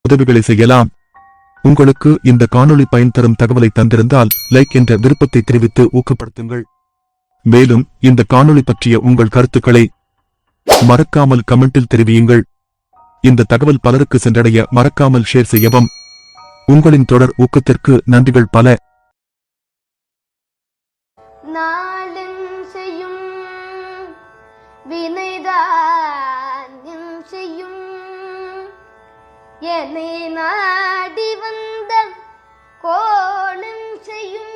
உதவிகளை செய்யலாம். உங்களுக்கு இந்த காணொளி பயன் தரும் தகவலை தந்திருந்தால் லைக் என்ற விருப்பத்தை தெரிவித்து ஊக்கப்படுத்துங்கள். மேலும் இந்த காணொளி பற்றிய உங்கள் கருத்துக்களை மறக்காமல் கமெண்டில் தெரிவியுங்கள். இந்த தகவல் பலருக்கு சென்றடைய மறக்காமல் ஷேர் செய்யவும். உங்களின் தொடர் ஊக்கத்திற்கு நன்றிகள் பல. நாளும் செய்யும் வினைதான் செய்யும் என்னை நாடி வந்த கோணம் செய்யும்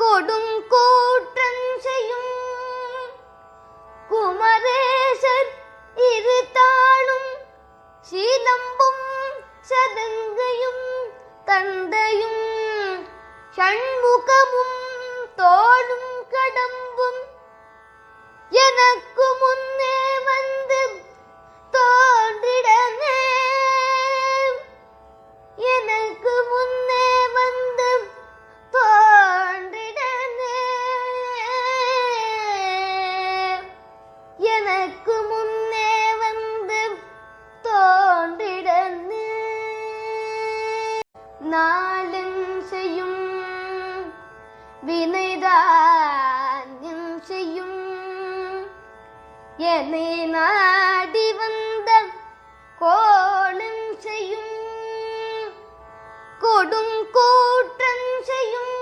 கொடும் கூற்றம் செய்யும் குமரேசர் இரு தாளும் சீலம்பும் சதங்கையும் தந்தையும் சண்முகமும் தோளும் கடம்பும் எனக்கு முன்னே வந்து தோன்றிடனே எனக்கு முன்னே வந்து தோன்றிடனே எனக்கு முன்னே வந்து தோன்றிடனே நாளும் செய்யும் வினைதான் செய்யும் என்னை நாடி வந்த கோணம் செய்யும் கொடும் கூற்றம் செய்யும்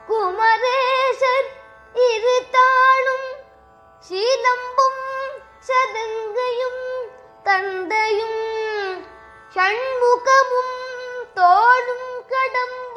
குமரேசர் இரு தாளும் சீலம்பும் சதங்கையும் தந்தையும் சண்முகமும் தோளும் கடம்பும்